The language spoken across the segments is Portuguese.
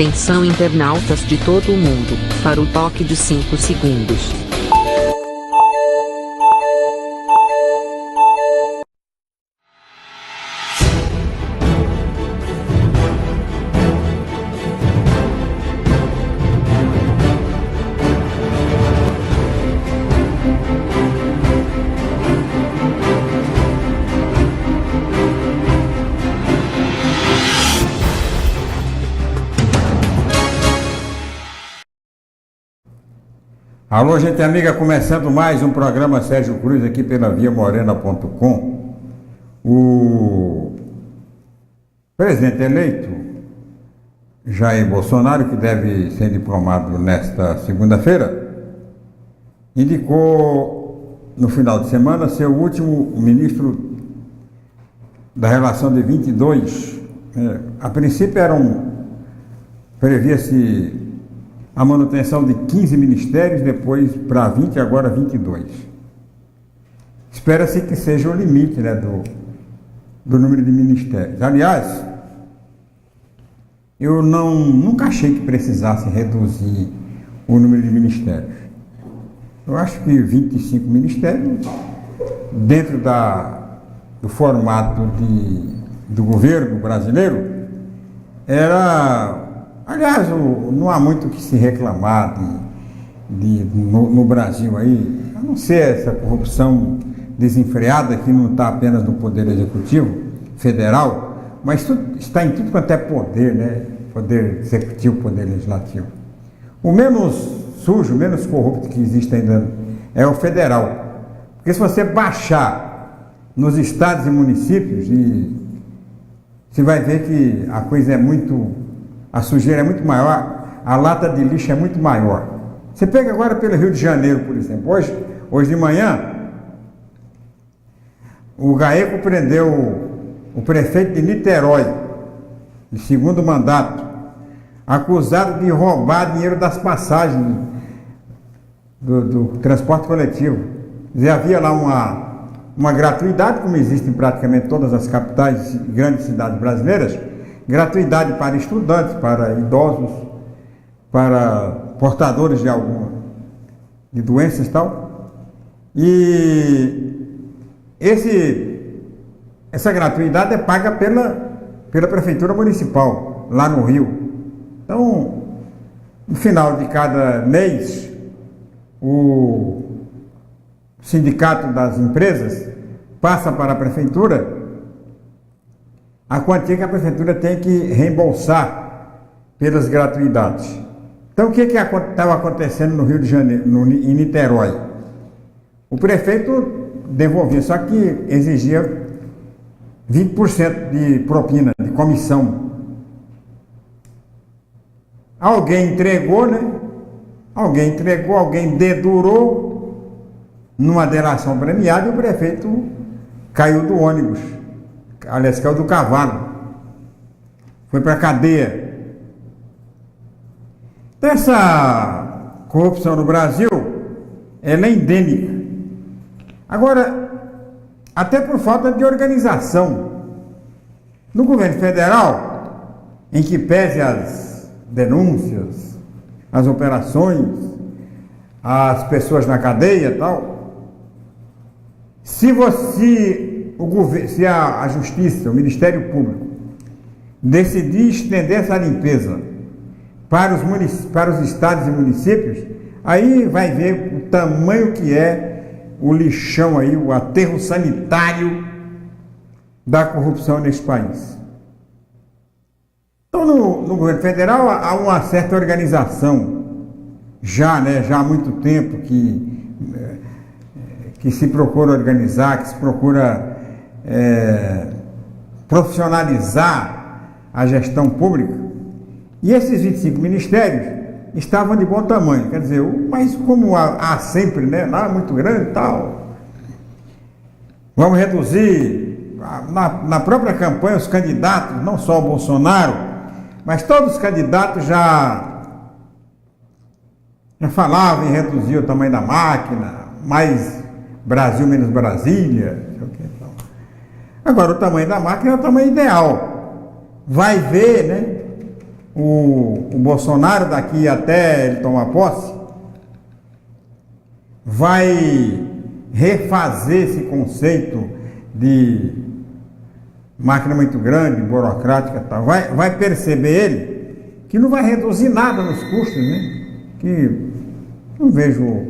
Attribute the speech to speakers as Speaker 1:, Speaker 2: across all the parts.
Speaker 1: Atenção internautas de todo o mundo, para o toque de 5 segundos.
Speaker 2: Alô, gente amiga, começando mais um programa Sérgio Cruz aqui pela viamorena.com. O presidente eleito, Jair Bolsonaro, que deve ser diplomado nesta segunda-feira, indicou no final de semana ser o último ministro da relação de 22. A princípio previa-se a manutenção de 15 ministérios, depois para 20, agora 22. Espera-se que seja o limite, né, do número de ministérios. Aliás, eu nunca achei que precisasse reduzir o número de ministérios. Eu acho que 25 ministérios, dentro do formato do governo brasileiro, era... Aliás, não há muito o que se reclamar no Brasil aí, a não ser essa corrupção desenfreada que não está apenas no Poder Executivo Federal, mas está em tudo quanto é poder, né? Poder Executivo, Poder Legislativo. O menos sujo, menos corrupto que existe ainda é o federal. Porque se você baixar nos estados e municípios, você vai ver que a coisa a sujeira é muito maior, a lata de lixo é muito maior. Você pega agora pelo Rio de Janeiro, por exemplo. Hoje de manhã, o GAECO prendeu o prefeito de Niterói, de segundo mandato, acusado de roubar dinheiro das passagens do transporte coletivo. Quer dizer, havia lá uma gratuidade, como existe em praticamente todas as capitais e grandes cidades brasileiras, gratuidade para estudantes, para idosos, para portadores de doenças e tal. E essa gratuidade é paga pela Prefeitura Municipal, lá no Rio. Então, no final de cada mês, o sindicato das empresas passa para a Prefeitura a quantia que a Prefeitura tem que reembolsar pelas gratuidades. Então, o que estava acontecendo no Rio de Janeiro, em Niterói? O prefeito devolvia, só que exigia 20% de propina, de comissão. Alguém entregou, né? Alguém dedurou numa delação premiada e o prefeito caiu do ônibus. Aliás, caiu do cavalo. Foi para a cadeia. Essa corrupção no Brasil, ela é endêmica. Agora, até por falta de organização. No governo federal, em que pese as denúncias, as operações, as pessoas na cadeia e tal, se a Justiça, o Ministério Público, decidir estender essa limpeza para os estados e municípios, aí vai ver o tamanho que é o lixão aí, o aterro sanitário da corrupção nesse país. Então, no governo federal há uma certa organização, já há muito tempo que se procura organizar, que se procura profissionalizar a gestão pública, e esses 25 ministérios estavam de bom tamanho, quer dizer, mas como há sempre, né, lá muito grande e tal, vamos reduzir. Na própria campanha, os candidatos, não só o Bolsonaro, mas todos os candidatos já falavam em reduzir o tamanho da máquina, mais Brasil menos Brasília, não sei o que. Agora, o tamanho da máquina é o tamanho ideal. Vai ver, né? o Bolsonaro, daqui até ele tomar posse, vai refazer esse conceito de máquina muito grande, burocrática e tal, vai perceber ele que não vai reduzir nada nos custos, né? Que não vejo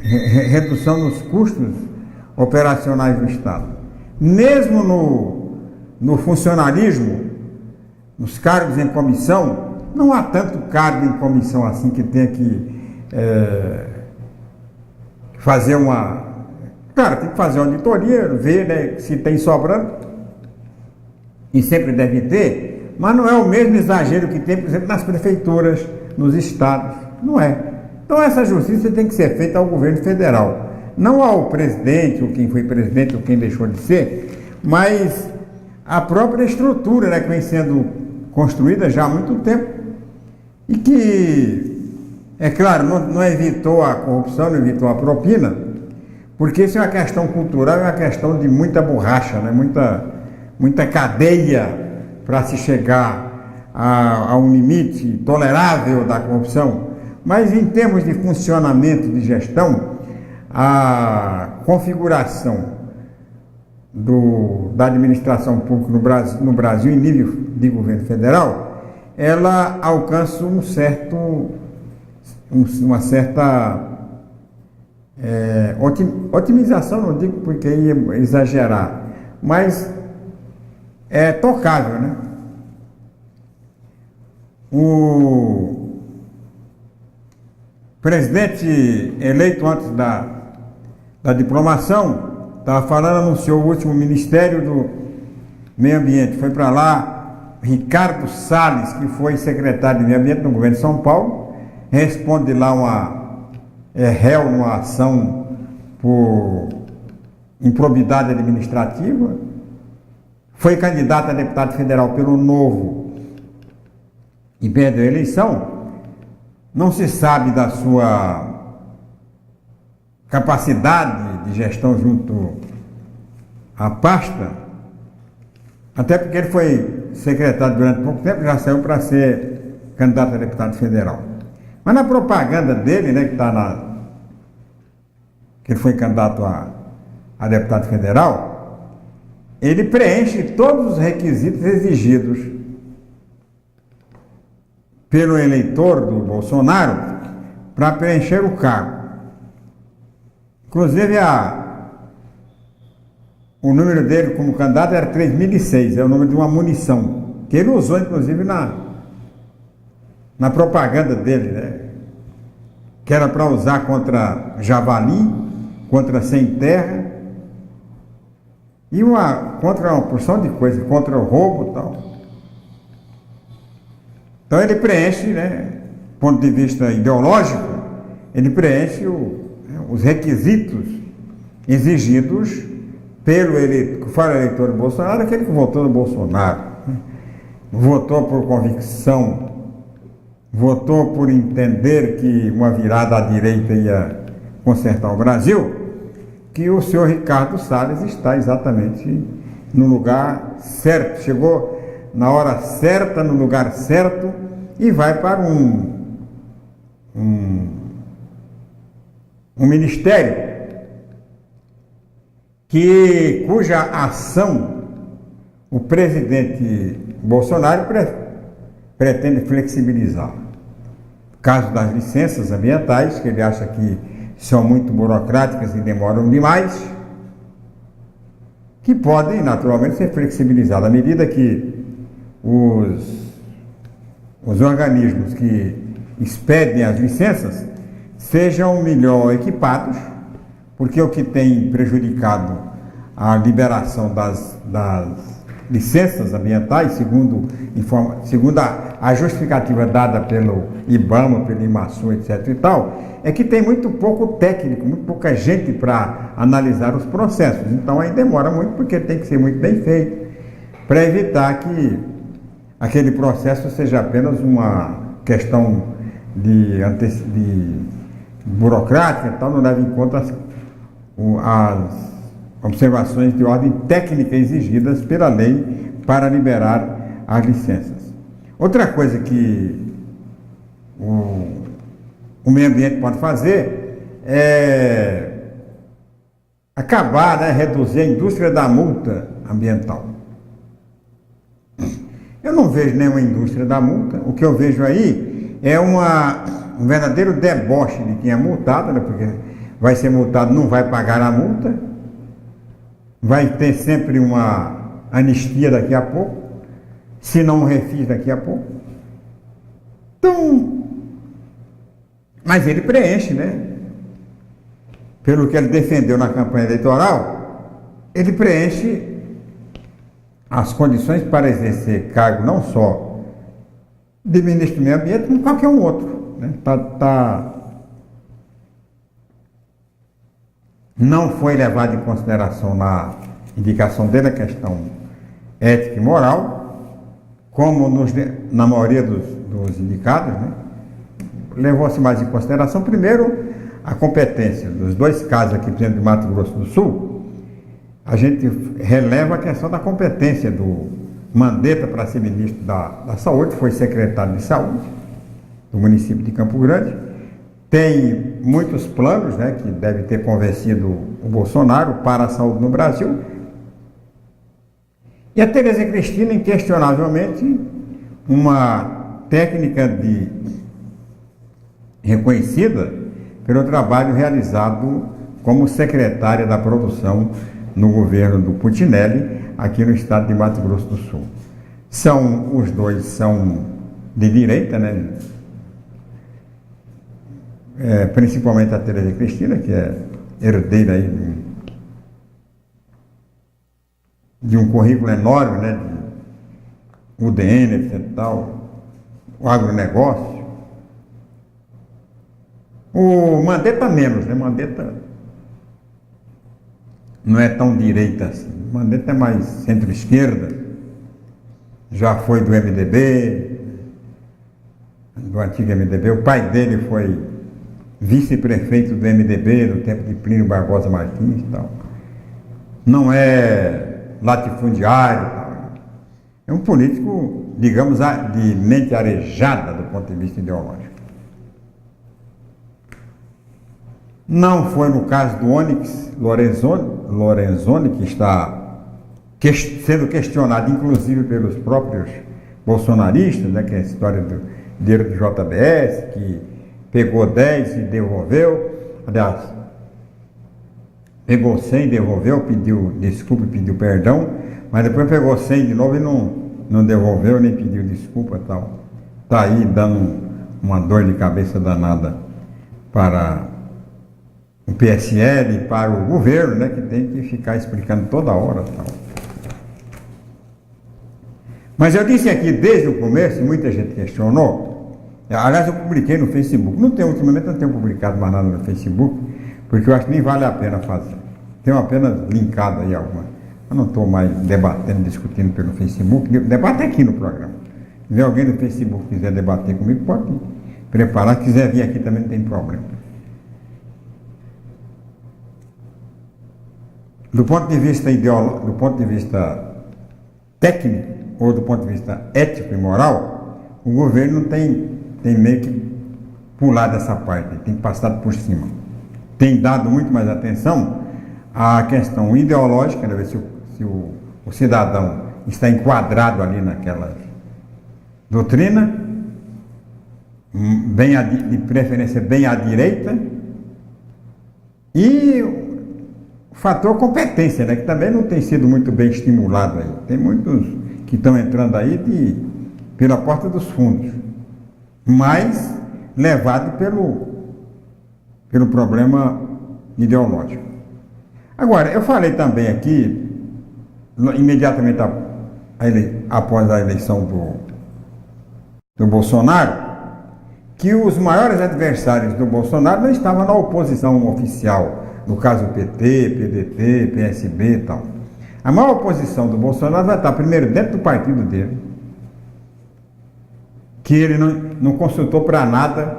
Speaker 2: redução nos custos operacionais do Estado. Mesmo no funcionalismo, nos cargos em comissão, não há tanto cargo em comissão assim que tenha que fazer uma... Claro, tem que fazer uma auditoria, ver, né, se tem sobrando, e sempre deve ter, mas não é o mesmo exagero que tem, por exemplo, nas prefeituras, nos estados, não é. Então essa justiça tem que ser feita ao governo federal, não ao presidente, ou quem foi presidente, ou quem deixou de ser, mas a própria estrutura, né, que vem sendo construída já há muito tempo, e que, é claro, não evitou a corrupção, não evitou a propina, porque isso é uma questão cultural, é uma questão de muita borracha, né? muita cadeia para se chegar a um limite tolerável da corrupção. Mas em termos de funcionamento de gestão, a configuração da administração pública no Brasil em nível de governo federal, ela alcança uma certa otimização, não digo porque ia exagerar, mas é tocável, né? O presidente eleito antes da diplomação estava falando, anunciou o último Ministério do Meio Ambiente, foi para lá Ricardo Salles, que foi secretário de Meio Ambiente no governo de São Paulo, responde lá réu numa ação por improbidade administrativa, foi candidato a deputado federal pelo Novo e perdeu a eleição. Não se sabe da sua capacidade de gestão junto à pasta, até porque ele foi secretário durante pouco tempo, já saiu para ser candidato a deputado federal. Mas na propaganda dele, né, que ele foi candidato a deputado federal, ele preenche todos os requisitos exigidos pelo eleitor do Bolsonaro para preencher o cargo. Inclusive, o número dele como candidato era 3006, é o número de uma munição, que ele usou, inclusive, na propaganda dele, né? Que era para usar contra javali, contra sem terra, e contra uma porção de coisas, contra o roubo e tal. Então ele preenche, né, do ponto de vista ideológico, ele preenche os requisitos exigidos pelo eleitor do Bolsonaro, aquele que votou no Bolsonaro, né? Votou por convicção, votou por entender que uma virada à direita ia consertar o Brasil, que o senhor Ricardo Salles está exatamente no lugar certo, chegou na hora certa, no lugar certo, e vai para um ministério cuja ação o presidente Bolsonaro pretende flexibilizar. No caso das licenças ambientais, que ele acha que são muito burocráticas e demoram demais, que podem naturalmente ser flexibilizadas à medida que os organismos que expedem as licenças sejam melhor equipados, porque o que tem prejudicado a liberação das licenças ambientais, segundo a justificativa dada pelo IBAMA, pelo IMASU, etc. e tal, é que tem muito pouco técnico, muito pouca gente para analisar os processos. Então aí demora muito, porque tem que ser muito bem feito, para evitar que aquele processo seja apenas uma questão de burocrática e tal, não leva em conta as observações de ordem técnica exigidas pela lei para liberar as licenças. Outra coisa que o meio ambiente pode fazer é acabar, né, reduzir a indústria da multa ambiental. Eu não vejo nenhuma indústria da multa. O que eu vejo aí é um verdadeiro deboche de quem é multado, né, porque vai ser multado, não vai pagar a multa, vai ter sempre uma anistia daqui a pouco, se não um refis daqui a pouco. Então, mas ele preenche, né? Pelo que ele defendeu na campanha eleitoral, ele preenche as condições para exercer cargo não só de ministro do meio ambiente, como qualquer um outro, né? Não foi levado em consideração na indicação dele a questão ética e moral, como na maioria dos indicados, né? Levou-se mais em consideração, primeiro, a competência. Dos dois casos aqui dentro de Mato Grosso do Sul, a gente releva a questão da competência do Mandetta para ser ministro da Saúde, foi secretário de Saúde do município de Campo Grande, tem muitos planos, né, que deve ter convencido o Bolsonaro para a saúde no Brasil. E a Tereza Cristina, inquestionavelmente, uma técnica reconhecida pelo trabalho realizado como secretária da produção no governo do Putinelli, aqui no estado de Mato Grosso do Sul. Os dois são de direita, né? Principalmente a Tereza Cristina, que é herdeira aí de um currículo enorme, né? De UDN, etc. Tal, o agronegócio. O Mandetta menos, né? Mandetta não é tão direita assim. Mandetta é mais centro-esquerda. Já foi do MDB, do antigo MDB. O pai dele foi vice-prefeito do MDB no tempo de Plínio Barbosa Martins e tal. Não é latifundiário e tal. É um político, digamos, de mente arejada do ponto de vista ideológico. Não foi no caso do Onyx Lorenzoni, que está sendo questionado, inclusive, pelos próprios bolsonaristas, né, que é a história do dinheiro do JBS, que pegou 10 e devolveu, aliás, pegou 100 e devolveu, pediu desculpa e pediu perdão, mas depois pegou 100 de novo e não devolveu, nem pediu desculpa e tal. Está aí dando uma dor de cabeça danada para o PSL e para o governo, né, que tem que ficar explicando toda hora e tal. Mas eu disse aqui desde o começo, muita gente questionou. Aliás, eu publiquei no Facebook. Ultimamente não tenho publicado mais nada no Facebook, porque eu acho que nem vale a pena fazer. Tenho apenas linkado aí alguma. Eu não estou mais debatendo, discutindo pelo Facebook. Debate aqui no programa. Se tiver alguém no Facebook que quiser debater comigo, pode preparar. Se quiser vir aqui também não tem problema. Do ponto de vista ideológico, do ponto de vista técnico, ou do ponto de vista ético e moral, o governo tem meio que pulado dessa parte, tem passado por cima. Tem dado muito mais atenção à questão ideológica, né, ver se o cidadão está enquadrado ali naquela doutrina, de preferência bem à direita, e o fator competência, né, que também não tem sido muito bem estimulado aí. Tem muitos que estão entrando aí pela porta dos fundos, mas levado pelo problema ideológico. Agora, eu falei também aqui, imediatamente após a eleição do Bolsonaro, que os maiores adversários do Bolsonaro não estavam na oposição oficial, no caso PT, PDT, PSB e tal. A maior oposição do Bolsonaro vai estar primeiro dentro do partido dele, que ele não consultou para nada,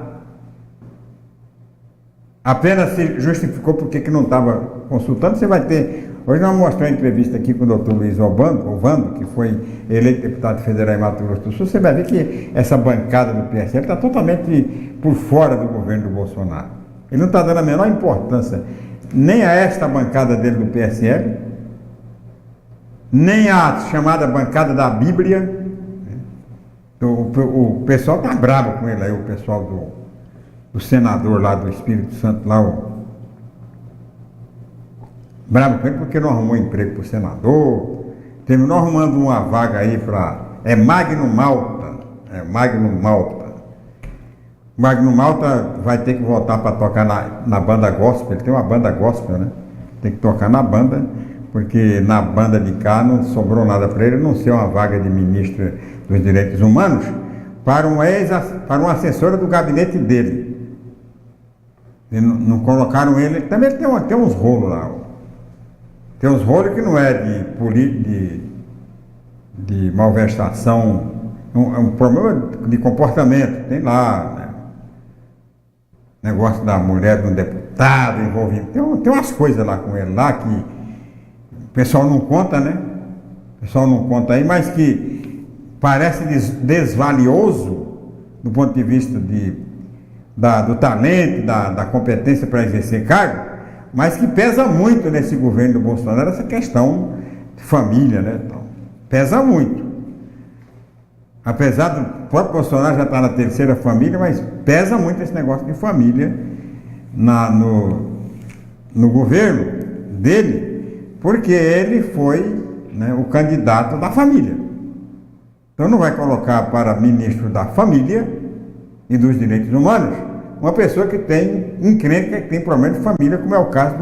Speaker 2: apenas se justificou porque que não estava consultando. Você vai ter Hoje nós vamos mostrar uma entrevista aqui com o doutor Luiz Ovando, que foi eleito deputado federal em Mato Grosso do Sul. Você vai ver que essa bancada do PSL está totalmente por fora do governo do Bolsonaro. Ele não está dando a menor importância nem a esta bancada dele do PSL, nem a chamada bancada da Bíblia. O pessoal está bravo com ele aí, o pessoal do senador lá do Espírito Santo, lá, bravo com ele porque não arrumou emprego para o senador, terminou arrumando uma vaga aí para... Magno Malta. Magno Malta vai ter que voltar para tocar na banda gospel. Ele tem uma banda gospel, né? Tem que tocar na banda, porque na banda de cá não sobrou nada para ele, a não ser uma vaga de ministro dos Direitos Humanos para uma assessora do gabinete dele. E não colocaram ele. Também ele tem uns rolos lá. Tem uns rolos que não é de malversação, é um problema de comportamento. Tem lá, né? Negócio da mulher de um deputado envolvido. Tem umas coisas lá com ele lá que o pessoal não conta, né? O pessoal não conta aí, mas que parece desvalioso do ponto de vista do talento, da competência para exercer cargo, mas que pesa muito nesse governo do Bolsonaro essa questão de família, né? Então, pesa muito. Apesar do próprio Bolsonaro já estar na terceira família, mas pesa muito esse negócio de família no governo dele, porque ele foi, né, o candidato da família. Então não vai colocar para ministro da família e dos direitos humanos uma pessoa que tem encrenca, que tem problema de família, como é o caso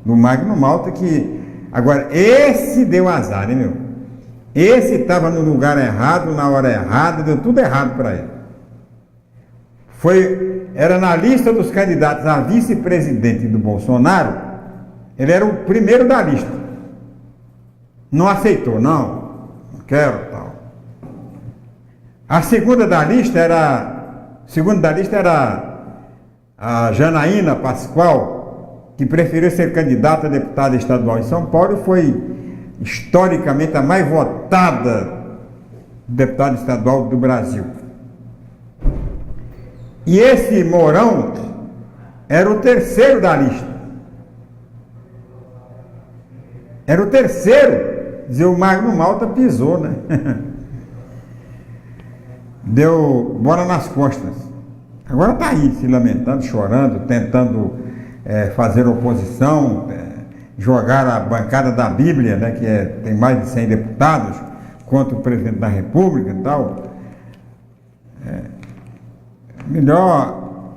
Speaker 2: do Magno Malta, que agora esse deu azar, hein, meu? Esse estava no lugar errado, na hora errada, deu tudo errado para ele. Era na lista dos candidatos a vice-presidente do Bolsonaro, ele era o primeiro da lista. Não aceitou, não quero, tal. A segunda da lista era a Janaína Pascoal, que preferiu ser candidata a deputada estadual em São Paulo e foi historicamente a mais votada deputada estadual do Brasil. E esse Mourão era o terceiro da lista. Era o terceiro. Dizer, o Magno Malta pisou, né? Deu bola nas costas. Agora está aí, se lamentando, chorando, tentando fazer oposição, jogar a bancada da Bíblia, né, que tem mais de 100 deputados, contra o presidente da República e tal. Melhor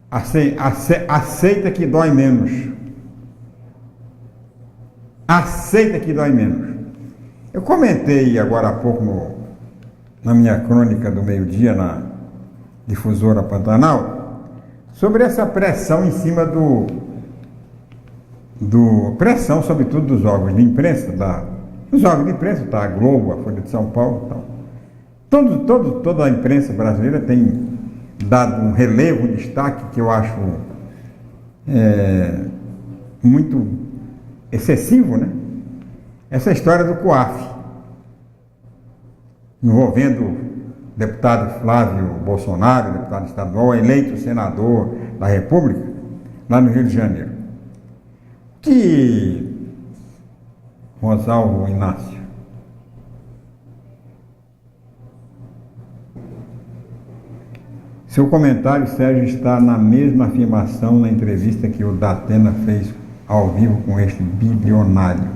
Speaker 2: aceita que dói menos. Aceita que dói menos. Eu comentei agora há pouco na minha crônica do meio-dia na Difusora Pantanal sobre essa pressão em cima pressão, sobretudo dos órgãos de imprensa, dos órgãos de imprensa, tá? A Globo, a Folha de São Paulo, tal. Toda a imprensa brasileira tem dado um relevo, um destaque que eu acho muito excessivo, né? Essa história do COAF, envolvendo o deputado Flávio Bolsonaro, deputado estadual, eleito senador da República, lá no Rio de Janeiro. Que Rosalvo Inácio, seu comentário, Sérgio, está na mesma afirmação na entrevista que o Datena fez ao vivo com este bilionário,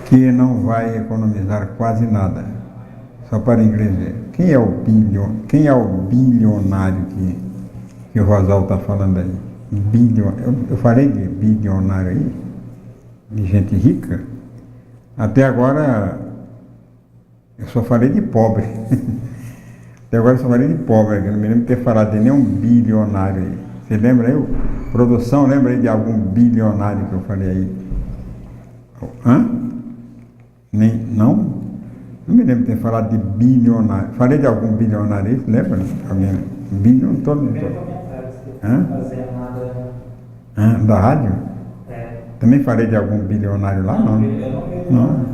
Speaker 2: que não vai economizar quase nada, só para inglês ver. Quem é o bilionário que o Rosalvo está falando aí? Eu falei de bilionário aí, de gente rica. Até agora eu só falei de pobre. Até agora eu só falei de pobre, eu não me lembro de ter falado de nenhum bilionário aí. Você lembra aí? Produção, lembra aí de algum bilionário que eu falei aí? Hã? Não? Não me lembro de ter falado de bilionário. Falei de algum bilionário aí, lembra? Alguém? Bilhão todo. Hã? Da rádio?
Speaker 3: É.
Speaker 2: Também falei de algum bilionário lá? Não. Não.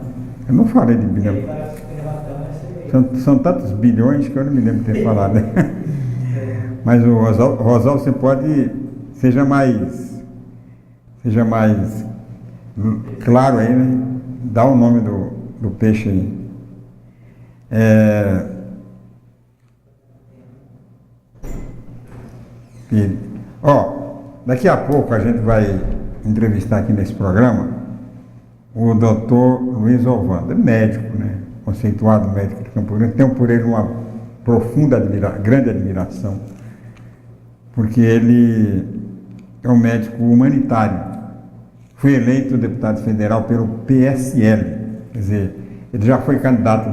Speaker 2: Eu não falei de bilionário. São tantos bilhões que eu não me lembro de ter falado, né? Mas o Rosal, você pode... Seja mais claro aí, né? Dá o nome do peixe aí. Daqui a pouco a gente vai entrevistar aqui nesse programa o doutor Luiz Ovando, médico, né? Conceituado médico de Campo Grande. Tenho por ele uma profunda grande admiração, porque ele é um médico humanitário. Foi eleito deputado federal pelo PSL, quer dizer, ele já foi candidato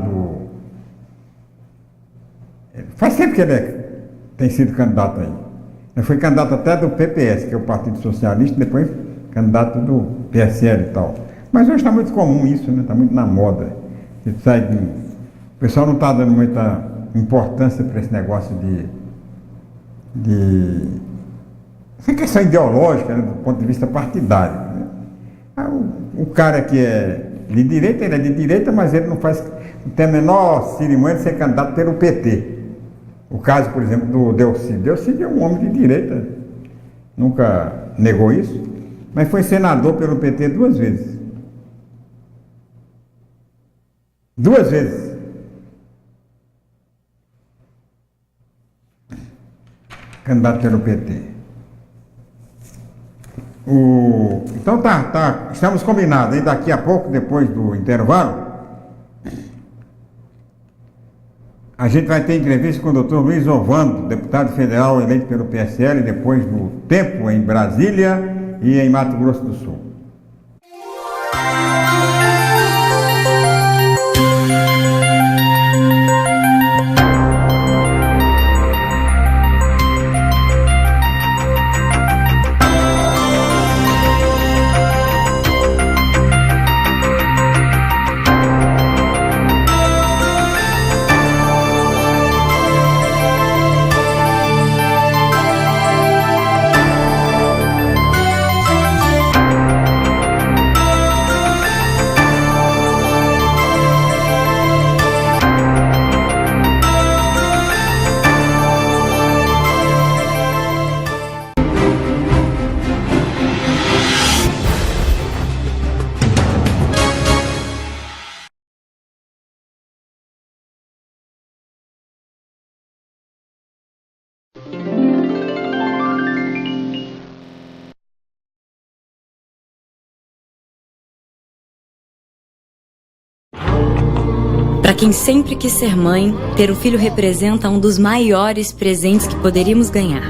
Speaker 2: faz tempo que ele tem sido candidato aí. Ele foi candidato até do PPS, que é o Partido Socialista, depois candidato do PSL e tal. Mas hoje está muito comum isso, né? Está muito na moda. O pessoal não está dando muita importância para esse negócio essa questão ideológica, né, do ponto de vista partidário. Né? O cara que é de direita, ele é de direita, mas ele não tem a menor cerimônia de ser candidato pelo PT. O caso, por exemplo, do Delcídio. Delcídio é um homem de direita, nunca negou isso, mas foi senador pelo PT 2 vezes. 2 vezes. Candidato pelo PT. Então estamos combinados, hein? Daqui a pouco, depois do intervalo, a gente vai ter entrevista com o doutor Luiz Ovando, deputado federal eleito pelo PSL, depois do tempo em Brasília e em Mato Grosso do Sul.
Speaker 4: Para quem sempre quis ser mãe, ter um filho representa um dos maiores presentes que poderíamos ganhar.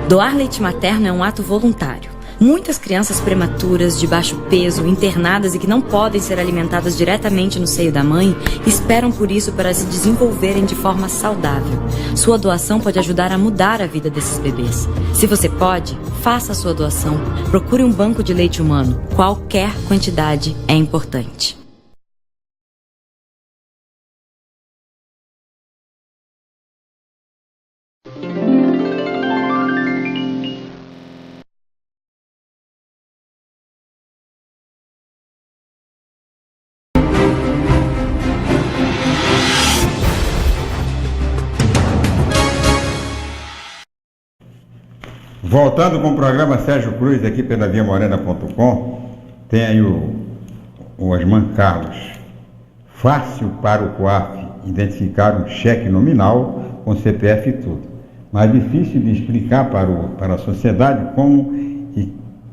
Speaker 4: Doar leite materno é um ato voluntário. Muitas crianças prematuras, de baixo peso, internadas e que não podem ser alimentadas diretamente no seio da mãe, esperam por isso para se desenvolverem de forma saudável. Sua doação pode ajudar a mudar a vida desses bebês. Se você pode, faça a sua doação. Procure um banco de leite humano. Qualquer quantidade é importante.
Speaker 2: Voltando com o programa Sérgio Cruz aqui pela viamorena.com, tem aí o Osman Carlos. Fácil para o COAF identificar um cheque nominal com CPF e tudo, mas difícil de explicar para a sociedade como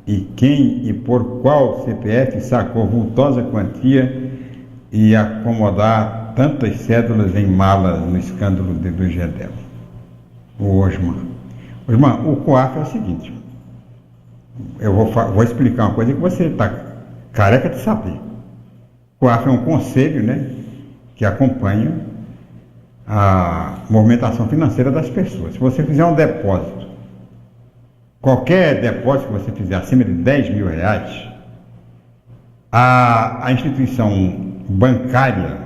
Speaker 2: e quem e por qual CPF sacou vultosa quantia e acomodar tantas cédulas em malas no escândalo do Gedel. O Osman. Irmão, o COAF é o seguinte, eu vou explicar uma coisa que você está careca de saber. O COAF é um conselho, né, que acompanha a movimentação financeira das pessoas. Se você fizer um depósito, qualquer depósito que você fizer acima de 10 mil reais, a instituição bancária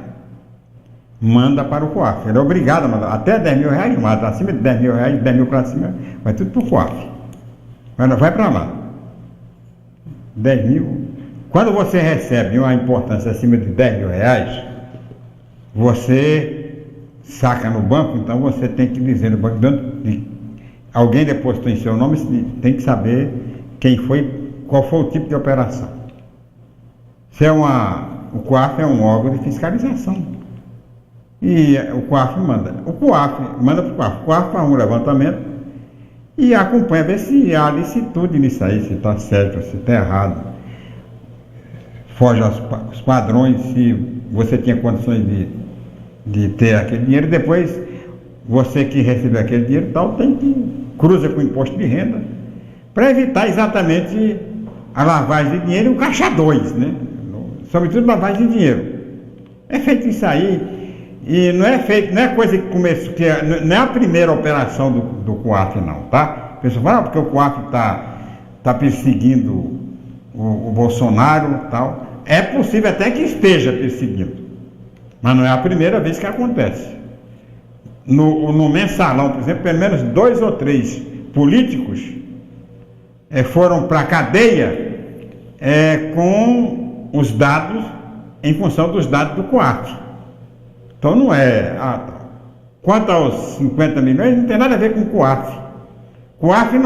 Speaker 2: manda para o COAF. Ele é obrigado a mandar. Até 10 mil reais manda. Acima de 10 mil reais, 10 mil para cima, vai tudo para o COAF. Vai para lá. 10 mil. Quando você recebe uma importância acima de 10 mil reais, você saca no banco, então você tem que dizer no banco, alguém depositou em seu nome, tem que saber quem foi, qual foi o tipo de operação. O COAF é um órgão de fiscalização. E o COAF manda. O COAF manda para o COAF. O COAF faz um levantamento e acompanha, ver se há licitude nisso aí, se está certo, se está errado. Foge aos padrões, se você tinha condições de ter aquele dinheiro. Depois, você que recebeu aquele dinheiro tal, tem que cruza com o imposto de renda para evitar exatamente a lavagem de dinheiro e o caixa 2, né? Sobretudo lavagem de dinheiro. É feito isso aí, e não é coisa que começou, não é a primeira operação do COAF não, tá? A pessoa fala, porque o COAF está perseguindo o Bolsonaro e tal. É possível até que esteja perseguindo, mas não é a primeira vez que acontece. No mensalão, por exemplo, pelo menos 2 ou 3 políticos foram para a cadeia com os dados, em função dos dados do COAF. Então não é... Quanto aos 50 milhões, não tem nada a ver com o COAF. COAF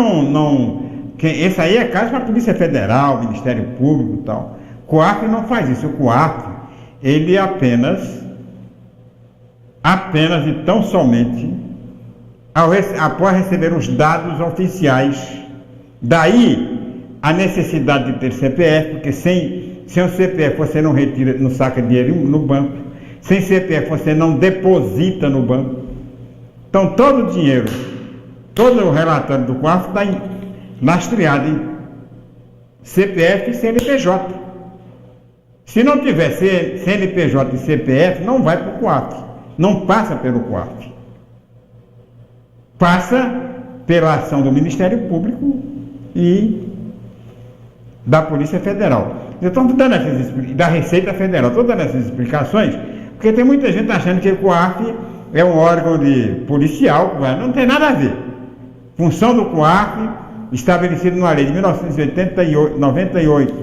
Speaker 2: esse aí é caso para a Polícia Federal, Ministério Público e tal. COAF não faz isso. O COAF, ele apenas e tão somente após receber os dados oficiais. Daí a necessidade de ter CPF, porque sem o CPF você não retira, não saca dinheiro no banco. Sem CPF você não deposita no banco. Então todo o dinheiro, todo o relatório do COAF está lastreado em CPF e CNPJ. Se não tiver CNPJ e CPF, não vai para o COAF. Não passa pelo COAF. Passa pela ação do Ministério Público e da Polícia Federal. Eu estou dando da Receita Federal, estou dando essas explicações, porque tem muita gente achando que o COAF é um órgão policial, não tem nada a ver. Função do COAF, estabelecida numa lei de 1998,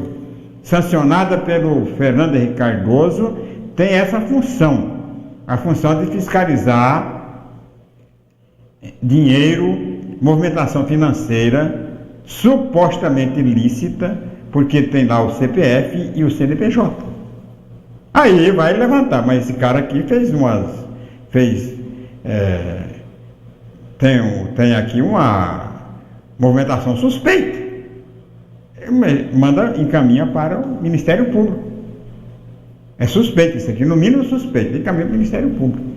Speaker 2: sancionada pelo Fernando Henrique Cardoso, tem essa função. A função de fiscalizar dinheiro, movimentação financeira supostamente ilícita, porque tem lá o CPF e o CNPJ. Aí vai levantar, mas esse cara aqui tem aqui uma movimentação suspeita. Encaminha para o Ministério Público. É suspeito isso aqui, no mínimo suspeito, encaminha para o Ministério Público.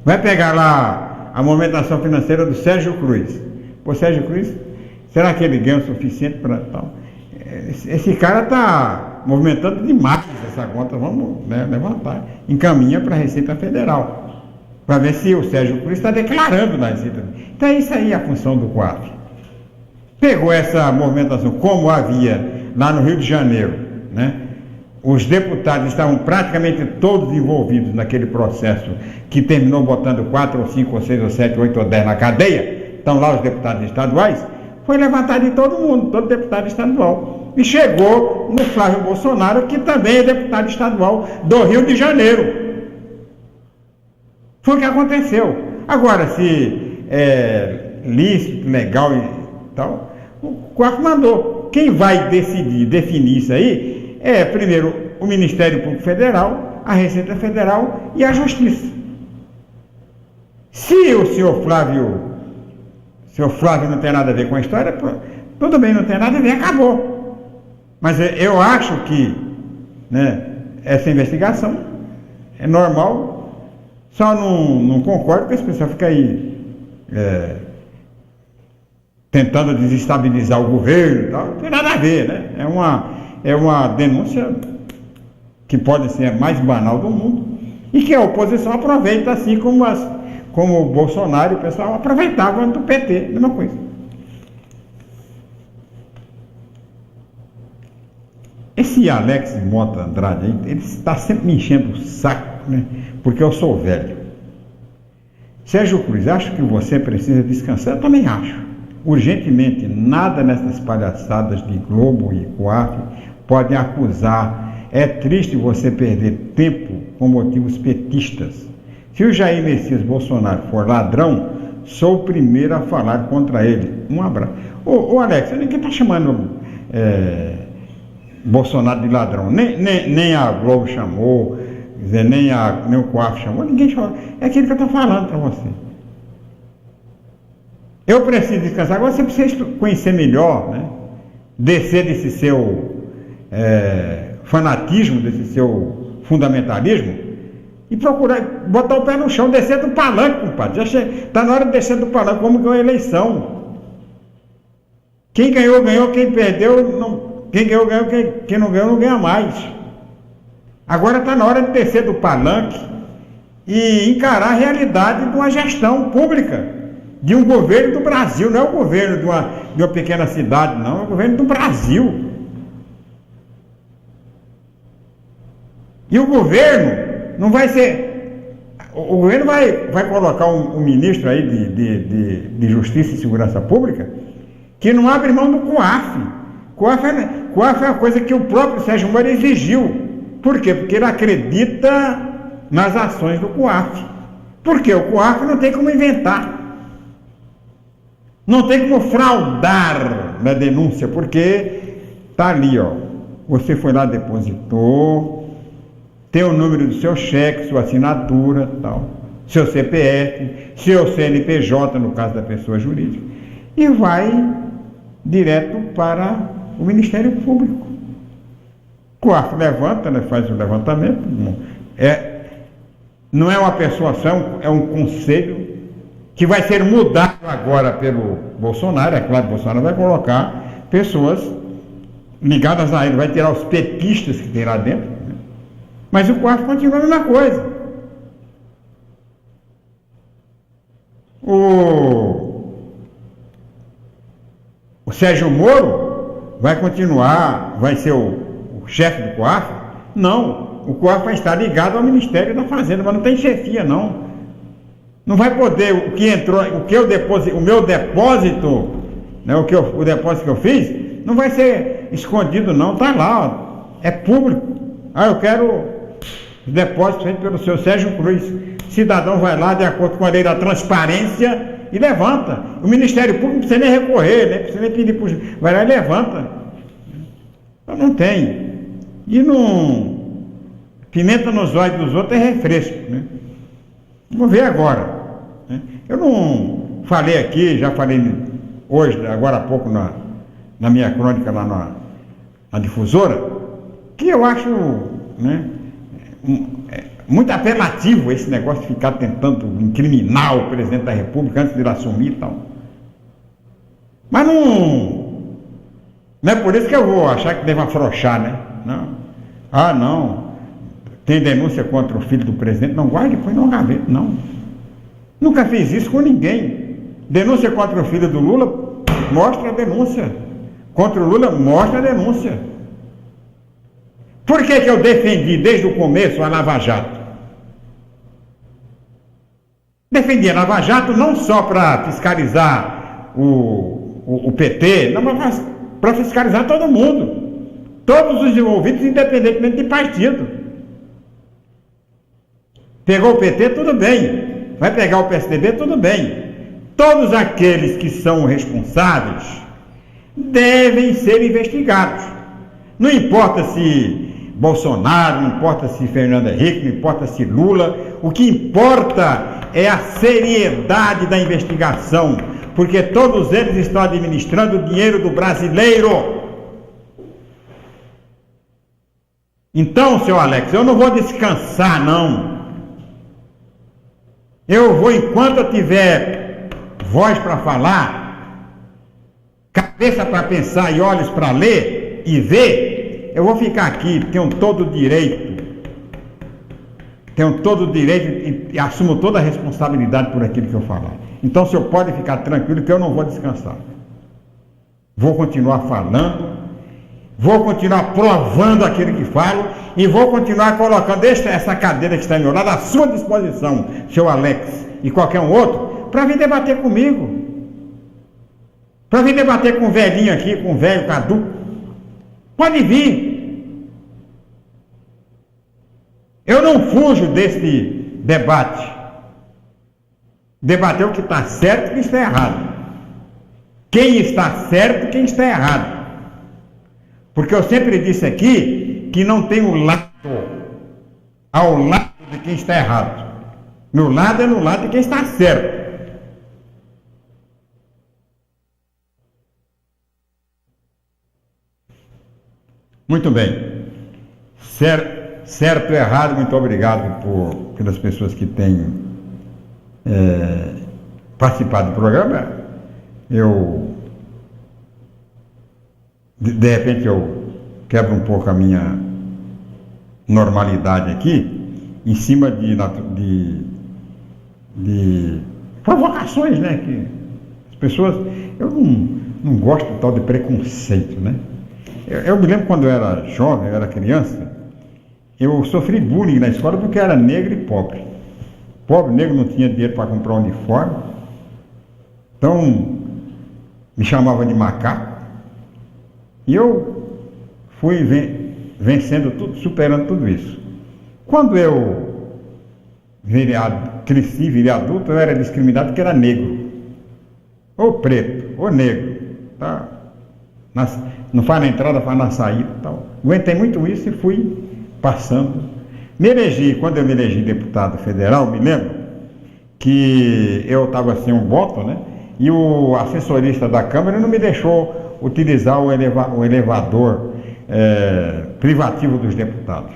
Speaker 2: Vai pegar lá a movimentação financeira do Sérgio Cruz. Pô, Sérgio Cruz, será que ele ganha o suficiente para tal? Esse cara está movimentando demais essa conta, vamos levantar. Encaminha para a Receita Federal, para ver se o Sérgio Cruz está declarando na Receita. Então é isso aí a função do COAF. Pegou essa movimentação, como havia lá no Rio de Janeiro, né? Os deputados estavam praticamente todos envolvidos naquele processo que terminou botando 4 ou 5 ou 6 ou 7, 8 ou 10 na cadeia. Estão lá os deputados estaduais. Foi levantado de todo mundo, todo deputado estadual. E chegou no Flávio Bolsonaro, que também é deputado estadual do Rio de Janeiro. Foi o que aconteceu. Agora, se é lícito, legal e tal, o COAF mandou. Quem vai definir isso aí primeiro o Ministério Público Federal, a Receita Federal e a Justiça. Se o senhor Flávio não tem nada a ver com a história, tudo bem, não tem nada a ver, acabou. Mas eu acho que essa investigação é normal, só não concordo porque as pessoas ficam aí tentando desestabilizar o governo e tal, não tem nada a ver, né? É uma denúncia que pode ser a mais banal do mundo e que a oposição aproveita, assim como o Bolsonaro e o pessoal aproveitavam do PT, mesma coisa. Esse Alex Mota Andrade aí, ele está sempre me enchendo o saco, né? Porque eu sou velho. Sérgio Cruz, acho que você precisa descansar, eu também acho. urgentemente, nada nessas palhaçadas de Globo e COAF podem acusar. É triste você perder tempo com motivos petistas. Se o Jair Messias Bolsonaro for ladrão, sou o primeiro a falar contra ele. Um abraço. Ô Alex, ninguém está chamando Bolsonaro de ladrão. Nem a Globo chamou, nem o COAF chamou, ninguém chamou. É aquilo que eu estou falando para você. Eu preciso descansar. Agora você precisa conhecer melhor, né? Descer desse seu fanatismo, desse seu fundamentalismo e procurar botar o pé no chão, descer do palanque, compadre. Já está na hora de descer do palanque, como ganhou a eleição. Quem ganhou, ganhou, quem perdeu, não. Quem ganhou, ganhou, quem não ganhou, não ganha mais. Agora está na hora de descer do palanque e encarar a realidade de uma gestão pública, de um governo do Brasil. Não é o governo de uma pequena cidade, não, é o governo do Brasil. E o governo não vai ser... O governo vai colocar um ministro aí de Justiça e Segurança Pública que não abre mão do COAF. COAF é uma coisa que o próprio Sérgio Moro exigiu. Por quê? Porque ele acredita nas ações do COAF. Porque o COAF não tem como inventar. Não tem como fraudar na denúncia, porque está ali, ó. Você foi lá, depositou, tem o número do seu cheque, sua assinatura, tal, seu CPF, seu CNPJ, no caso da pessoa jurídica, e vai direto para o Ministério Público. O COAF levanta, né, faz o levantamento, não é uma persuasão, é um conselho que vai ser mudado agora pelo Bolsonaro. É claro que o Bolsonaro vai colocar pessoas ligadas a ele, vai tirar os petistas que tem lá dentro, né? Mas o COAF continua a mesma coisa. O Sérgio Moro vai continuar, vai ser o chefe do COAF? Não, o COAF vai estar ligado ao Ministério da Fazenda, mas não tem chefia, não. Não vai poder, o que entrou, o meu depósito, né, o depósito que eu fiz, não vai ser escondido, não, está lá, ó, é público. Eu quero depósito feito pelo seu Sérgio Cruz. O cidadão vai lá, de acordo com a lei da transparência, e levanta. O Ministério Público não precisa nem recorrer, né? Não precisa nem pedir por... Vai lá e levanta. Então não tem. E não... Pimenta nos olhos dos outros é refresco, né? Vamos ver agora, né? Eu não falei aqui, já falei hoje, agora há pouco na minha crônica lá na difusora, que eu acho, né, muito apelativo esse negócio de ficar tentando incriminar o presidente da República antes de ele assumir e tal. Mas não é por isso que eu vou achar que deve afrouxar, né? Não. Não. Tem denúncia contra o filho do presidente? Não guarde, põe no gaveta, não. Nunca fiz isso com ninguém. Denúncia contra o filho do Lula, mostra a denúncia. Contra o Lula, mostra a denúncia. Por que eu defendi desde o começo a Lava Jato? Defendi a Lava Jato não só para fiscalizar o PT, não, mas para fiscalizar todo mundo. Todos os envolvidos, independentemente de partido. Pegou o PT, tudo bem. Vai pegar o PSDB, tudo bem. Todos aqueles que são responsáveis devem ser investigados. Não importa se Bolsonaro, não importa se Fernando Henrique, não importa se Lula. O que importa é a seriedade da investigação, porque todos eles estão administrando o dinheiro do brasileiro. Então, seu Alex, eu não vou descansar, não. Eu vou, enquanto eu tiver voz para falar, cabeça para pensar e olhos para ler e ver, eu vou ficar aqui, tenho todo o direito e assumo toda a responsabilidade por aquilo que eu falar. Então o senhor pode ficar tranquilo que eu não vou descansar. Vou continuar falando, vou continuar provando aquilo que falo e vou continuar colocando essa cadeira que está ao meu lado à sua disposição, seu Alex e qualquer um outro, para vir debater comigo. Para vir debater com o velhinho aqui, com o velho caduco. Pode vir. Eu não fujo desse debate. Debater o que está certo e o que está errado. Quem está certo e quem está errado. Porque eu sempre disse aqui que não tem um lado ao lado de quem está errado. Meu lado é no lado de quem está certo. Muito bem. Certo e errado, muito obrigado pelas pessoas que têm participado do programa. De repente eu quebro um pouco a minha normalidade aqui, em cima de provocações, né? Que as pessoas, eu não gosto do tal de preconceito, né? Eu me lembro quando eu era jovem, eu era criança, eu sofri bullying na escola porque eu era negro e pobre. Pobre, negro, não tinha dinheiro para comprar um uniforme, então me chamavam de macaco, e eu fui vencendo tudo, superando tudo isso. Quando eu cresci, virei adulto, eu era discriminado porque era negro, ou preto, ou negro, tá? Não faz na entrada, faz na saída, tal. Aguentei muito isso e fui passando. Quando eu me elegi deputado federal, me lembro que eu estava sem um voto, né? E o assessorista da Câmara não me deixou utilizar o elevador privativo dos deputados.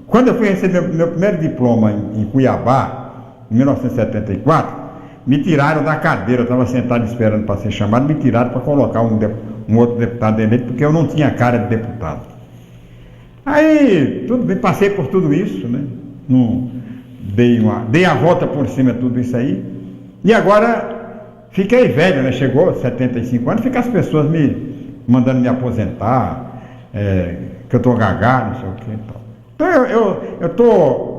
Speaker 2: Quando eu fui receber meu primeiro diploma em Cuiabá, em 1974, me tiraram da cadeira, eu estava sentado esperando para ser chamado, me tiraram para colocar um outro deputado eleito, porque eu não tinha cara de deputado. Aí, tudo bem, passei por tudo isso, né? Dei a volta por cima de tudo isso aí, e agora fiquei velho, né? Chegou 75 anos, ficam as pessoas me mandando me aposentar, que eu estou gagá, não sei o que e tal. Então eu estou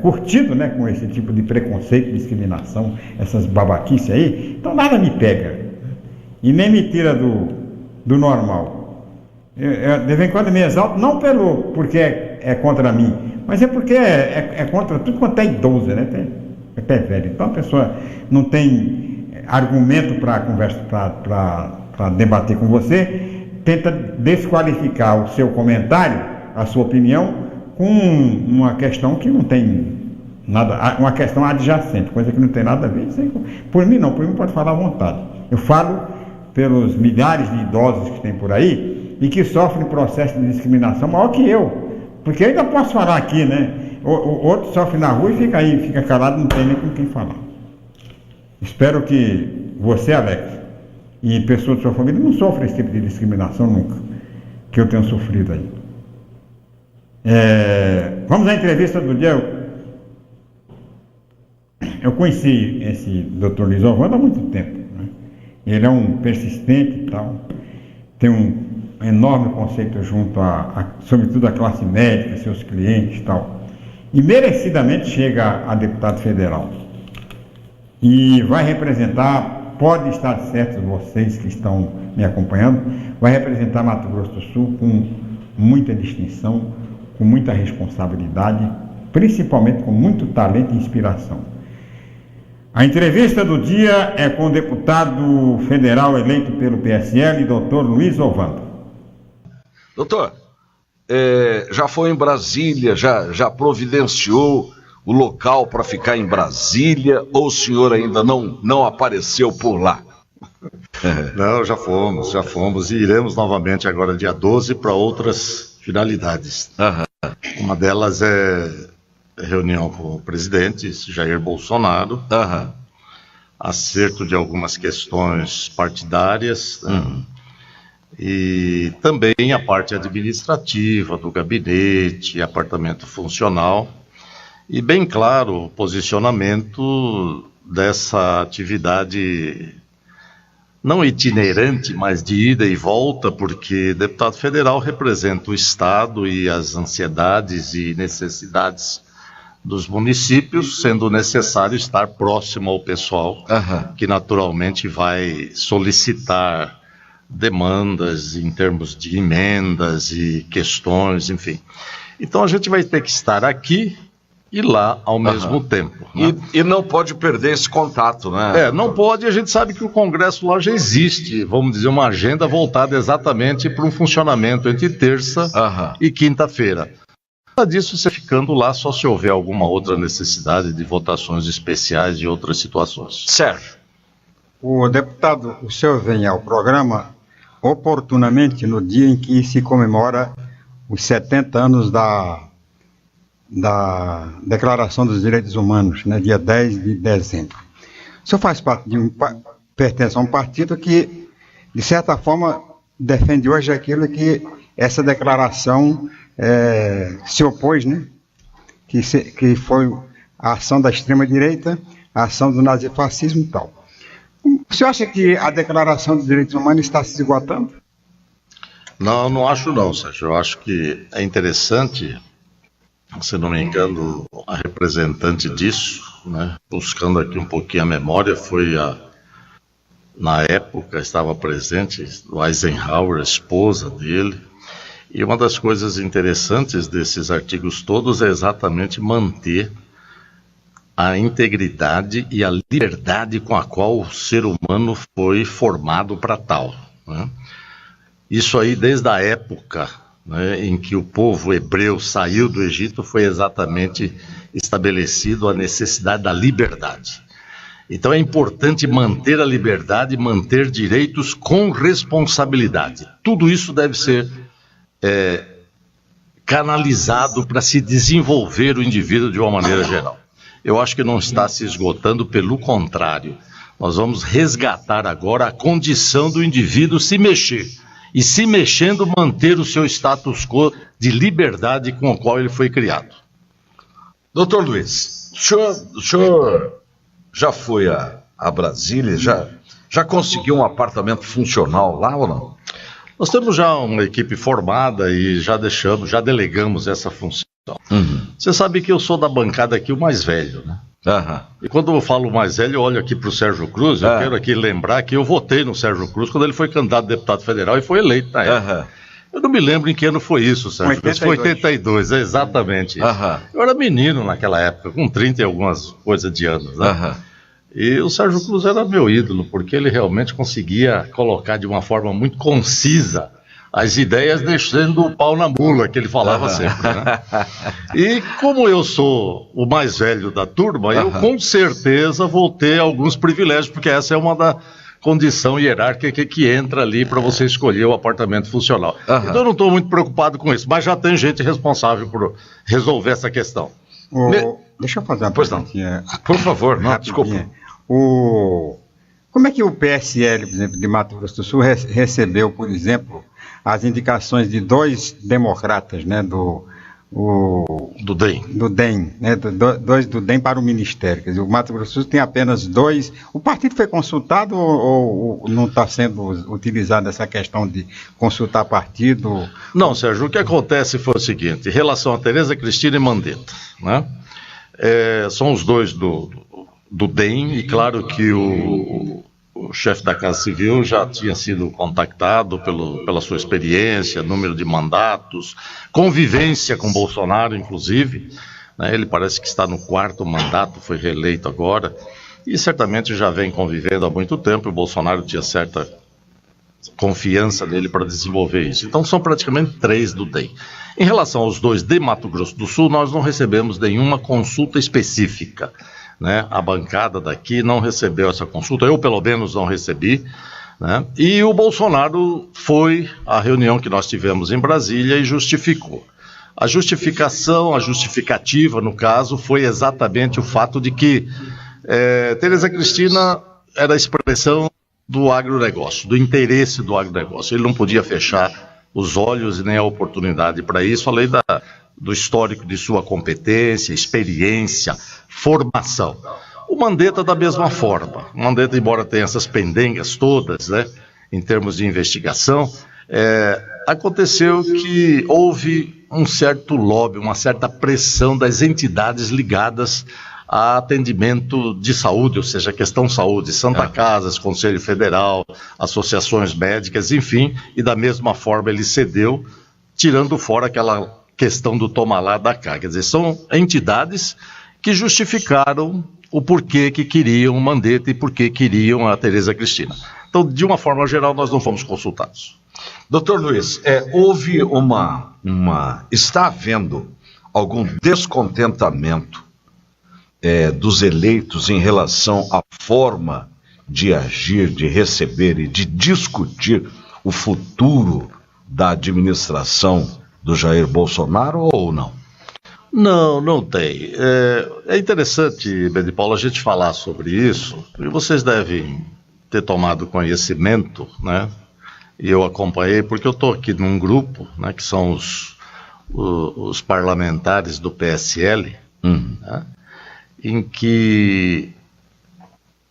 Speaker 2: curtido, né, com esse tipo de preconceito, discriminação, essas babaquices aí, então nada me pega e nem me tira do normal. De vez em quando me exalto, não porque é contra mim, mas é porque é contra tudo quanto é idoso, né, até velho. Então a pessoa não tem argumento para conversa, para debater com você, tenta desqualificar o seu comentário, a sua opinião, com uma questão que não tem nada, uma questão adjacente, coisa que não tem nada a ver. Por mim não, por mim pode falar à vontade. Eu falo pelos milhares de idosos que tem por aí e que sofrem processo de discriminação maior que eu, porque eu ainda posso falar aqui, né? O outro sofre na rua e fica calado, não tem nem com quem falar. Espero que você, Alex, e pessoas de sua família não sofrem esse tipo de discriminação nunca, que eu tenho sofrido aí. Vamos à entrevista do dia. Eu conheci esse Dr. Luiz Ovando há muito tempo, né? Ele é um persistente e tal, tem um enorme conceito junto sobretudo a classe médica, seus clientes e tal, e merecidamente chega a deputado federal e vai representar, pode estar certo vocês que estão me acompanhando, vai representar Mato Grosso do Sul com muita distinção, com muita responsabilidade, principalmente com muito talento e inspiração. A entrevista do dia é com o deputado federal eleito pelo PSL, Dr. Luiz Ovando.
Speaker 3: Doutor, já foi em Brasília, já providenciou o local para ficar em Brasília, ou o senhor ainda não apareceu por lá?
Speaker 5: Não, já fomos e iremos novamente agora dia 12 para outras finalidades. Uma delas é reunião com o presidente Jair Bolsonaro, acerto de algumas questões partidárias, e também a parte administrativa do gabinete, apartamento funcional, e bem claro o posicionamento dessa atividade não itinerante, mas de ida e volta, porque deputado federal representa o Estado e as ansiedades e necessidades dos municípios, sendo necessário estar próximo ao pessoal, que naturalmente vai solicitar demandas em termos de emendas e questões, enfim. Então a gente vai ter que estar aqui e lá ao mesmo tempo. Né?
Speaker 3: E não pode perder esse contato, né?
Speaker 5: Não pode, a gente sabe que o Congresso lá já existe, vamos dizer, uma agenda voltada exatamente para um funcionamento entre terça e quinta-feira. Nada disso você ficando lá só se houver alguma outra necessidade de votações especiais e outras situações.
Speaker 3: Sérgio.
Speaker 2: O deputado, o senhor vem ao programa oportunamente no dia em que se comemora os 70 anos da Declaração dos Direitos Humanos, né, dia 10 de dezembro. O senhor faz parte pertence a um partido que, de certa forma, defende hoje aquilo que essa declaração se opôs, né? Que foi a ação da extrema-direita, a ação do nazifascismo e tal. O senhor acha que a Declaração dos Direitos Humanos está se esgotando?
Speaker 5: Não acho não, Sérgio. Eu acho que é interessante, se não me engano, a representante disso, né, buscando aqui um pouquinho a memória, foi na época estava presente o Eisenhower, a esposa dele, e uma das coisas interessantes desses artigos todos é exatamente manter a integridade e a liberdade com a qual o ser humano foi formado para tal, né? Isso aí desde a época, né, em que o povo hebreu saiu do Egito, foi exatamente estabelecido a necessidade da liberdade. Então é importante manter a liberdade, manter direitos com responsabilidade. Tudo isso deve ser canalizado para se desenvolver o indivíduo de uma maneira geral. Eu acho que não está se esgotando, pelo contrário. Nós vamos resgatar agora a condição do indivíduo se mexer. E se mexendo, manter o seu status quo de liberdade com o qual ele foi criado.
Speaker 3: Doutor Luiz, o senhor já foi a Brasília, já conseguiu um apartamento funcional lá ou não?
Speaker 5: Nós temos já uma equipe formada e já delegamos essa função. Você sabe que eu sou da bancada aqui o mais velho, né? E quando eu falo mais velho, eu olho aqui para o Sérgio Cruz, eu quero aqui lembrar que eu votei no Sérgio Cruz quando ele foi candidato a deputado federal e foi eleito na época. Eu não me lembro em que ano foi isso, Sérgio Cruz. Foi 82, exatamente. Eu era menino naquela época, com 30 e algumas coisas de anos, né? E o Sérgio Cruz era meu ídolo, porque ele realmente conseguia colocar de uma forma muito concisa as ideias, deixando o pau na mula, que ele falava sempre, né? E como eu sou o mais velho da turma, eu com certeza vou ter alguns privilégios, porque essa é uma da condição hierárquica que entra ali para você escolher o apartamento funcional. Então eu não estou muito preocupado com isso, mas já tem gente responsável por resolver essa questão.
Speaker 2: Deixa eu fazer uma perguntinha.
Speaker 3: Por favor, não, desculpa.
Speaker 2: Como é que o PSL, por exemplo, de Mato Grosso do Sul recebeu, por exemplo, as indicações de 2 democratas, né, do DEM, né, dois do DEM para o Ministério? Quer dizer, o Mato Grosso do Sul tem apenas 2. O partido foi consultado ou não está sendo utilizada essa questão de consultar partido?
Speaker 5: Não, Sérgio, o que acontece foi o seguinte, em relação a Tereza Cristina e Mandetta, né, são os 2 do DEM, e claro que o chefe da Casa Civil já tinha sido contactado pela sua experiência, número de mandatos, convivência com Bolsonaro, inclusive, né? Ele parece que está no 4º mandato, foi reeleito agora, e certamente já vem convivendo há muito tempo, e o Bolsonaro tinha certa confiança nele para desenvolver isso. Então são praticamente 3 do DEM. Em relação aos 2 de Mato Grosso do Sul, nós não recebemos nenhuma consulta específica, né? A bancada daqui não recebeu essa consulta, eu pelo menos não recebi, né? E o Bolsonaro foi à reunião que nós tivemos em Brasília e justificou. A justificativa, no caso, foi exatamente o fato de que Tereza Cristina era a expressão do agronegócio, do interesse do agronegócio. Ele não podia fechar os olhos e nem a oportunidade para isso, além do histórico de sua competência, experiência, formação. O Mandetta da mesma forma. O Mandetta, embora tenha essas pendengas todas, né, em termos de investigação, aconteceu que houve um certo lobby, uma certa pressão das entidades ligadas a atendimento de saúde, ou seja, questão saúde, Santa Casas, Conselho Federal, associações médicas, enfim, e da mesma forma ele cedeu, tirando fora aquela questão do toma lá da cá. Quer dizer, são entidades que justificaram o porquê que queriam o Mandetta e porquê queriam a Tereza Cristina. Então, de uma forma geral, nós não fomos consultados.
Speaker 3: Doutor Luiz, houve está havendo algum descontentamento dos eleitos em relação à forma de agir, de receber e de discutir o futuro da administração do Jair Bolsonaro ou não?
Speaker 5: Não, não tem. É interessante, Bede Paulo, a gente falar sobre isso, e vocês devem ter tomado conhecimento, né? E eu acompanhei, porque eu estou aqui num grupo, né, que são os parlamentares do PSL, né, em que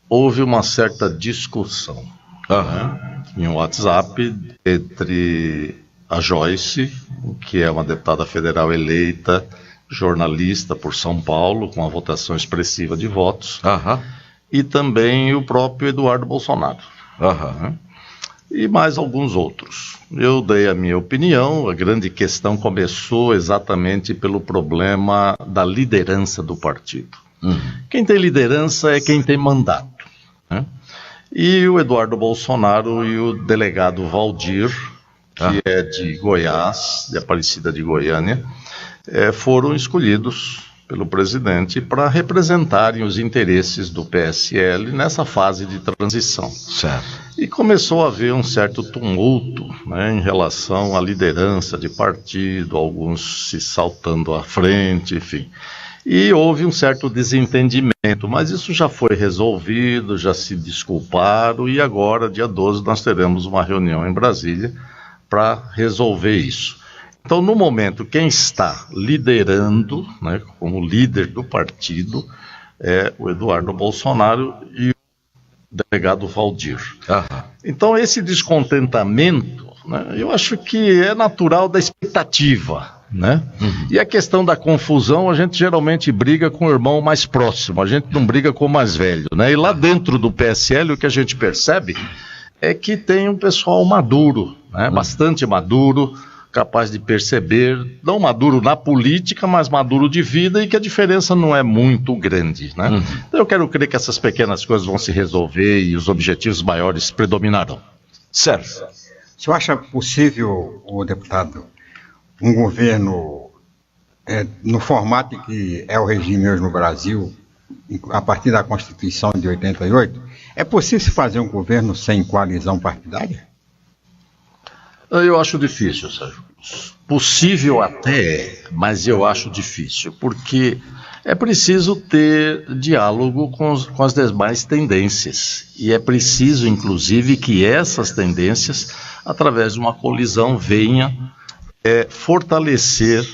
Speaker 5: houve uma certa discussão, né, em WhatsApp entre a Joyce, que é uma deputada federal eleita, jornalista por São Paulo, com uma votação expressiva de votos, e também o próprio Eduardo Bolsonaro, né? E mais alguns outros. Eu dei a minha opinião. A grande questão começou exatamente pelo problema da liderança do partido. Quem tem liderança é quem tem mandato, né? E o Eduardo Bolsonaro e o delegado Valdir, que é de Goiás, de Aparecida de Goiânia, foram escolhidos pelo presidente para representarem os interesses do PSL nessa fase de transição.
Speaker 3: Certo.
Speaker 5: E começou a haver um certo tumulto, né, em relação à liderança de partido, alguns se saltando à frente, enfim. E houve um certo desentendimento, mas isso já foi resolvido, já se desculparam, e agora, dia 12, nós teremos uma reunião em Brasília para resolver isso. Então, no momento, quem está liderando, né, como líder do partido, é o Eduardo Bolsonaro e o delegado Valdir. Então, esse descontentamento, né, eu acho que é natural da expectativa, né? E a questão da confusão, a gente geralmente briga com o irmão mais próximo, a gente não briga com o mais velho, né? E lá dentro do PSL, o que a gente percebe é que tem um pessoal maduro, né, bastante maduro, capaz de perceber, não maduro na política, mas maduro de vida, e que a diferença não é muito grande, né? Então eu quero crer que essas pequenas coisas vão se resolver e os objetivos maiores predominarão.
Speaker 3: Certo.
Speaker 2: O senhor acha possível, o deputado, um governo no formato que é o regime hoje no Brasil, a partir da Constituição de 88, é possível se fazer um governo sem coalizão partidária?
Speaker 5: Eu acho difícil, Sérgio. Possível até é, mas eu acho difícil, porque é preciso ter diálogo com as demais tendências, e é preciso, inclusive, que essas tendências, através de uma colisão, venha fortalecer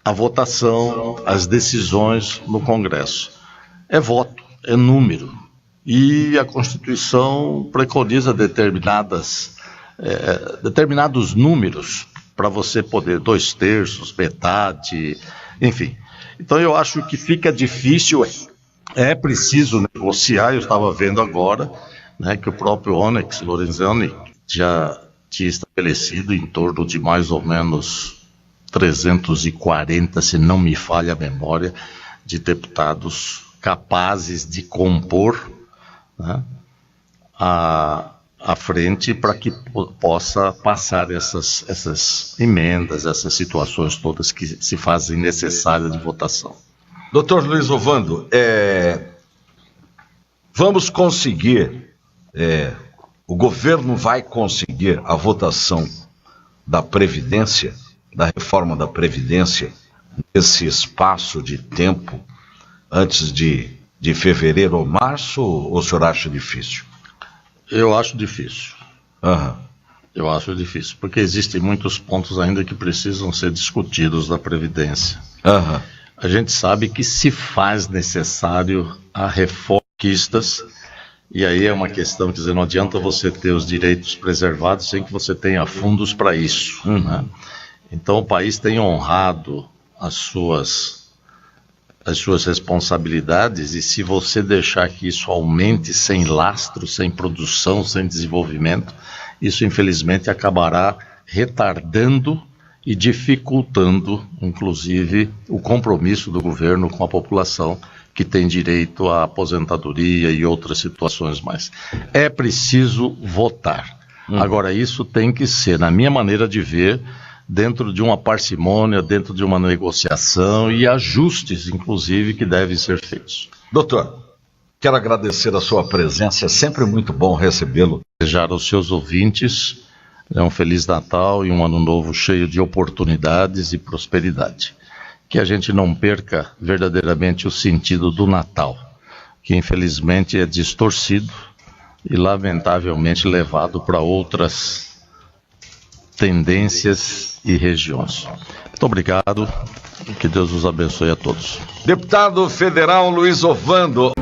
Speaker 5: a votação, as decisões no Congresso. É voto, é número, e a Constituição preconiza determinados números para você poder 2/3, metade, enfim. Então eu acho que fica difícil, é preciso negociar. Eu estava vendo agora, né, que o próprio Onyx Lorenzoni já tinha estabelecido em torno de mais ou menos 340, se não me falha a memória, de deputados capazes de compor, né, à frente, para que possa passar essas emendas, essas situações todas que se fazem necessárias de votação.
Speaker 3: Doutor Luiz Ovando, vamos conseguir, o governo vai conseguir a votação da Previdência, da reforma da Previdência, nesse espaço de tempo, antes de fevereiro ou março, ou o senhor acha difícil?
Speaker 5: Eu acho difícil. Eu acho difícil, porque existem muitos pontos ainda que precisam ser discutidos da Previdência. A gente sabe que se faz necessário a reformistas, e aí é uma questão, quer dizer, não adianta você ter os direitos preservados sem que você tenha fundos para isso, né? Então o país tem honrado as suas responsabilidades, e se você deixar que isso aumente sem lastro, sem produção, sem desenvolvimento, isso infelizmente acabará retardando e dificultando, inclusive, o compromisso do governo com a população que tem direito à aposentadoria e outras situações mais. É preciso votar. Agora, isso tem que ser, na minha maneira de ver, dentro de uma parcimônia, dentro de uma negociação e ajustes, inclusive, que devem ser feitos.
Speaker 3: Doutor, quero agradecer a sua presença, é sempre muito bom recebê-lo.
Speaker 5: Desejar aos seus ouvintes um Feliz Natal e um Ano Novo cheio de oportunidades e prosperidade. Que a gente não perca verdadeiramente o sentido do Natal, que infelizmente é distorcido e lamentavelmente levado para outras tendências e regiões. Muito obrigado, que Deus os abençoe a todos.
Speaker 3: Deputado Federal Luiz Ovando.